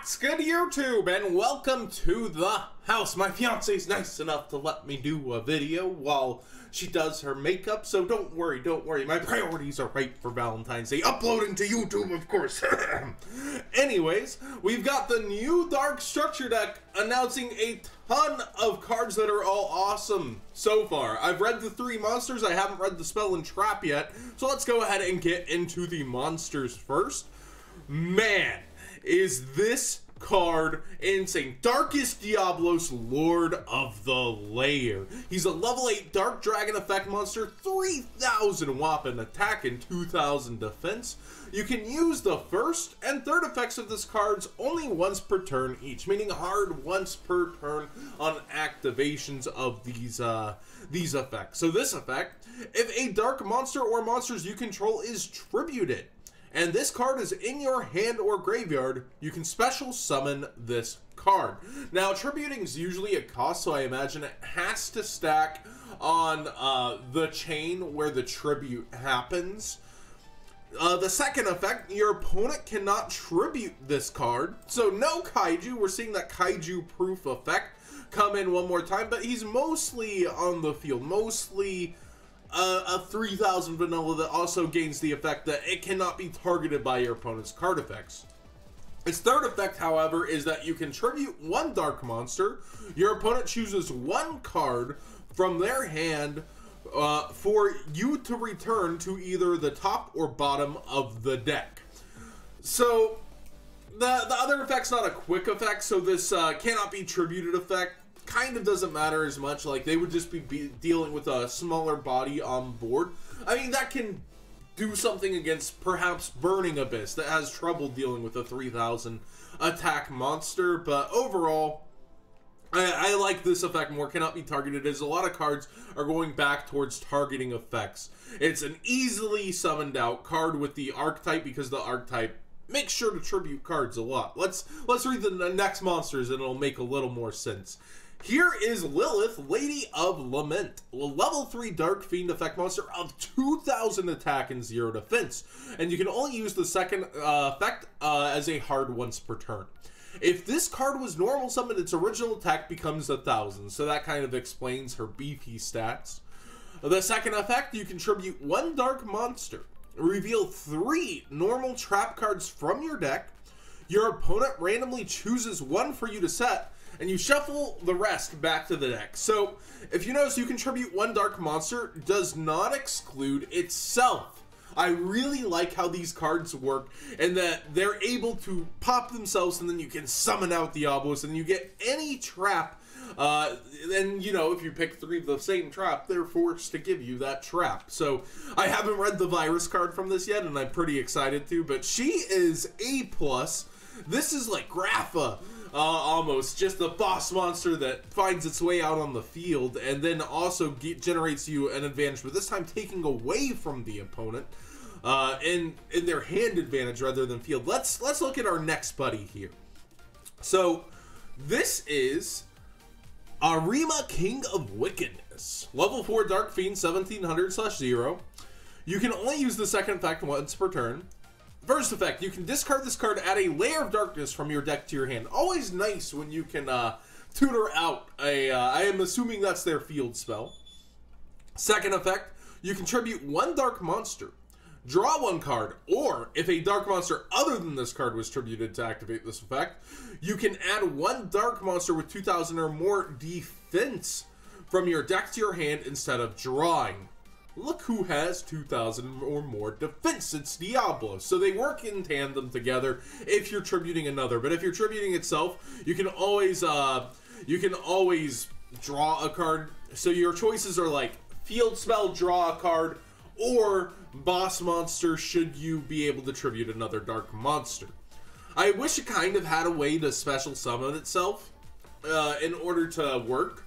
What's good, YouTube, and welcome to the house. My fiance's nice enough to let me do a video while she does her makeup, so don't worry. My priorities are right for Valentine's Day. Uploading to YouTube, of course. Anyways, we've got the new Dark Structure deck announcing a ton of cards that are all awesome so far. I've read the 3 monsters. I haven't read the spell and trap yet, so let's go ahead and get into the monsters first. Man, is this card insane. Darkest Diabolos, Lord of the Lair. He's a level 8 Dark Dragon effect monster, 3000 whopping attack and 2000 defense. You can use the first and third effects of this card's only once per turn each, meaning hard once per turn on activations of these effects. So this effect, if a dark monster or monsters you control is tributed, and this card is in your hand or graveyard, you can special summon this card. Now, tributing is usually a cost, so I imagine it has to stack on the chain where the tribute happens. The second effect, your opponent cannot tribute this card, so no Kaiju. We're seeing that Kaiju-proof effect come in one more time, but he's mostly on the field, mostly a 3000 vanilla that also gains the effect that it cannot be targeted by your opponent's card effects. Its third effect, however, is that you can tribute one dark monster. Your opponent chooses one card from their hand for you to return to either the top or bottom of the deck. So the other effect's not a quick effect, so this cannot be tributed effect. Kind of doesn't matter as much. Like, they would just be dealing with a smaller body on board. I mean, that can do something against perhaps Burning Abyss that has trouble dealing with a 3000 attack monster, but overall I like this effect more. Cannot be targeted, as a lot of cards are going back towards targeting effects. It's an easily summoned out card with the archetype, because the archetype makes sure to tribute cards a lot. Let's read the next monsters and it'll make a little more sense. Here is Lilith, Lady of Lament, a level 3 Dark Fiend effect monster of 2000 attack and 0 defense, and you can only use the second effect as a hard once per turn. If this card was normal summoned, its original attack becomes 1000, so that kind of explains her beefy stats. The second effect, you contribute one dark monster, reveal 3 normal trap cards from your deck, your opponent randomly chooses one for you to set, and you shuffle the rest back to the deck. So, if you notice, you contribute one dark monster does not exclude itself. I really like how these cards work, and that they're able to pop themselves, and then you can summon out Diabolos, and you get any trap. And, you know, if you pick 3 of the same trap, they're forced to give you that trap. So, I haven't read the virus card from this yet, and I'm pretty excited to, but she is A+. This is like Grapha. Almost just the boss monster that finds its way out on the field, and then also generates you an advantage, but this time taking away from the opponent in their hand advantage rather than field. Let's look at our next buddy here. So this is Ahrima, King of Wickedness, level 4 Dark Fiend, 1700/0. You can only use the second effect once per turn. First effect, you can discard this card, add a Lair of Darkness from your deck to your hand. Always nice when you can tutor out a, I am assuming that's their field spell. Second effect, you contribute one dark monster, draw one card, or if a dark monster other than this card was tributed to activate this effect, you can add one dark monster with 2000 or more defense from your deck to your hand instead of drawing. Look who has 2000 or more defense. It's Diabolos. So they work in tandem together if you're tributing another. But if you're tributing itself, you can always draw a card. So your choices are like field spell, draw a card, or boss monster should you be able to tribute another dark monster. I wish it kind of had a way to special summon itself in order to work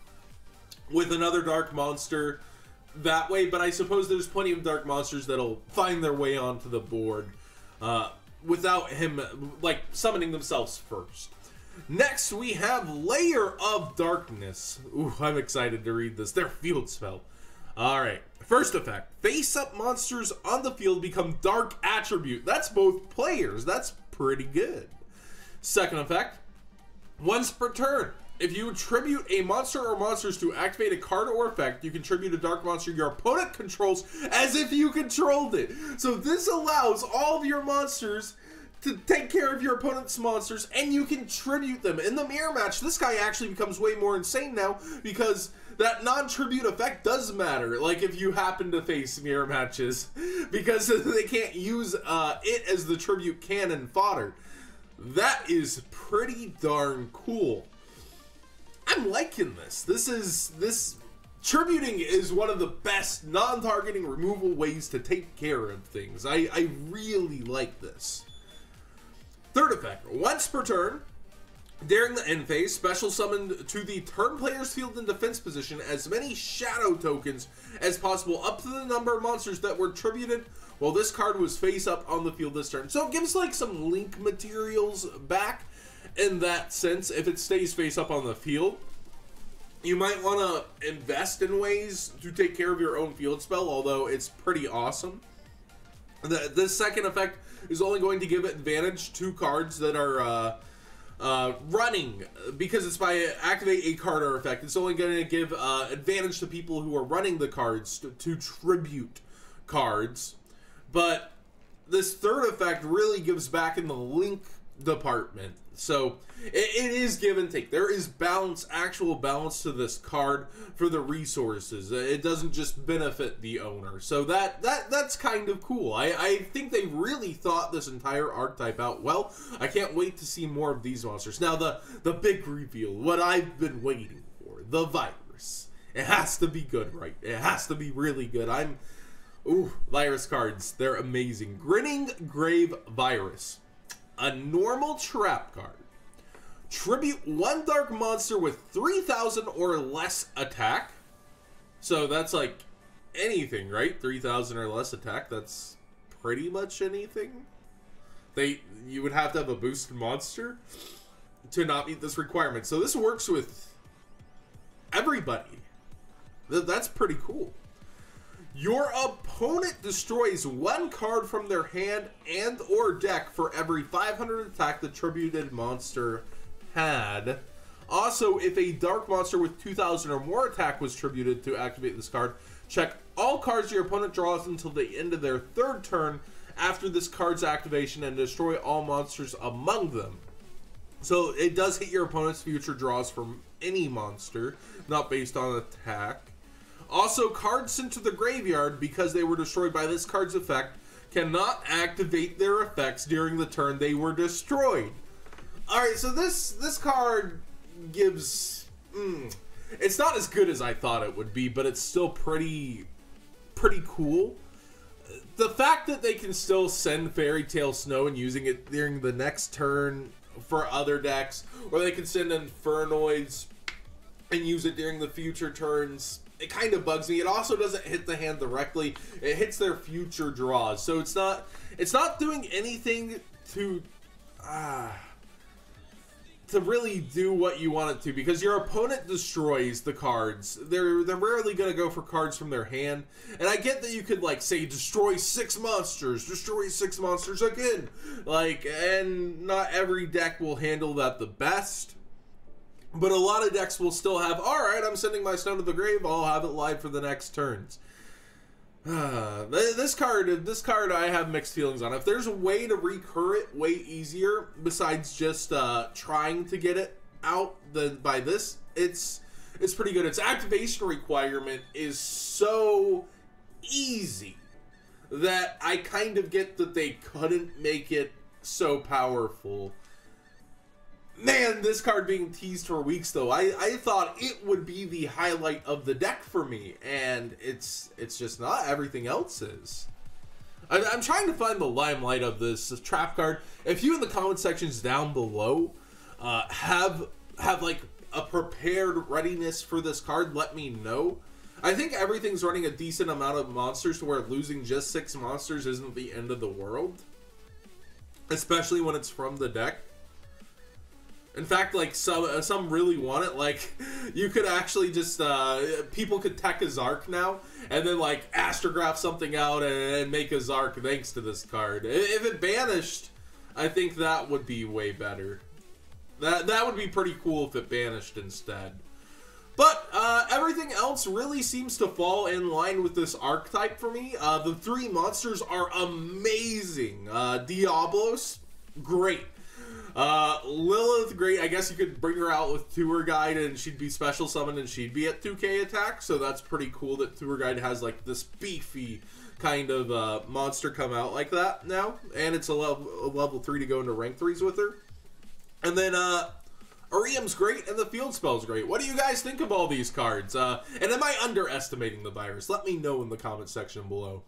with another dark monster that way, but I suppose there's plenty of dark monsters that'll find their way onto the board without him like summoning themselves first. Next we have Lair of Darkness. Ooh, I'm excited to read this. Their field spell. Alright, first effect, face up monsters on the field become dark attribute. That's both players. That's pretty good. Second effect, once per turn, if you tribute a monster or monsters to activate a card or effect, you can tribute a dark monster your opponent controls as if you controlled it. So this allows all of your monsters to take care of your opponent's monsters, and you can tribute them. In the mirror match, this guy actually becomes way more insane now, because that non-tribute effect does matter, like if you happen to face mirror matches, because they can't use it as the tribute cannon fodder. That is pretty darn cool. I'm liking this. This tributing is one of the best non-targeting removal ways to take care of things. I really like this. Third effect, once per turn, during the end phase, special summoned to the turn player's field and defense position as many shadow tokens as possible, up to the number of monsters that were tributed while this card was face up on the field this turn. So it gives like some link materials back in that sense. If it stays face up on the field, you might want to invest in ways to take care of your own field spell, although it's pretty awesome. This second effect is only going to give advantage to cards that are running, because it's by activate a card or effect. It's only going to give advantage to people who are running the cards to tribute cards. But this third effect really gives back in the link department. So it is give and take. There is balance, actual balance to this card for the resources. It doesn't just benefit the owner. So that's kind of cool. I think they really thought this entire archetype out well. I can't wait to see more of these monsters. Now the big reveal, what I've been waiting for, the virus. It has to be good, right? It has to be really good. Ooh, virus cards, they're amazing. Grinning Grave Virus. A normal trap card. Tribute one dark monster with 3,000 or less attack. So that's like anything, right? 3,000 or less attack. That's pretty much anything. You would have to have a boosted monster to not meet this requirement. So this works with everybody. That's pretty cool. Your opponent destroys one card from their hand and or deck for every 500 attack the tributed monster had. Also, if a dark monster with 2,000 or more attack was tributed to activate this card, check all cards your opponent draws until the end of their third turn after this card's activation and destroy all monsters among them. So it does hit your opponent's future draws from any monster, not based on attack. Also, cards sent to the graveyard because they were destroyed by this card's effect cannot activate their effects during the turn they were destroyed. Alright, so this card gives... it's not as good as I thought it would be, but it's still pretty cool. The fact that they can still send Fairy Tale Snow and using it during the next turn for other decks, or they can send Infernoids and use it during the future turns, it kind of bugs me. It also doesn't hit the hand directly. It hits their future draws. So it's not doing anything to really do what you want it to, because your opponent destroys the cards. They're rarely going to go for cards from their hand. And I get that you could like say destroy 6 monsters, destroy 6 monsters again. Like, and not every deck will handle that the best. But a lot of decks will still have, alright, I'm sending my Stone to the grave, I'll have it live for the next turns. This card I have mixed feelings on. If there's a way to recur it way easier, besides just trying to get it out by this, it's pretty good. Its activation requirement is so easy that I kind of get that they couldn't make it so powerful. Man, this card being teased for weeks, though, I thought it would be the highlight of the deck for me, and it's just not. Everything else is. I'm trying to find the limelight of this trap card. If you in the comment sections down below have like a prepared readiness for this card, let me know. I think everything's running a decent amount of monsters to where losing just 6 monsters isn't the end of the world, especially when it's from the deck. In fact, like, some really want it. Like, you could actually just, people could tech a Zark now, and then, like, astrograph something out and make a Zark thanks to this card. If it banished, I think that would be way better. That would be pretty cool if it banished instead. But everything else really seems to fall in line with this archetype for me. The 3 monsters are amazing. Diabolos, great. Lilith, great. I guess you could bring her out with Tour Guide and she'd be special summoned and she'd be at 2k attack. So that's pretty cool that Tour Guide has like this beefy kind of monster come out like that now. And it's a level 3 to go into rank 3s with her. And then Ahrima's great, and the field spell's great. What do you guys think of all these cards? And am I underestimating the virus? Let me know in the comment section below.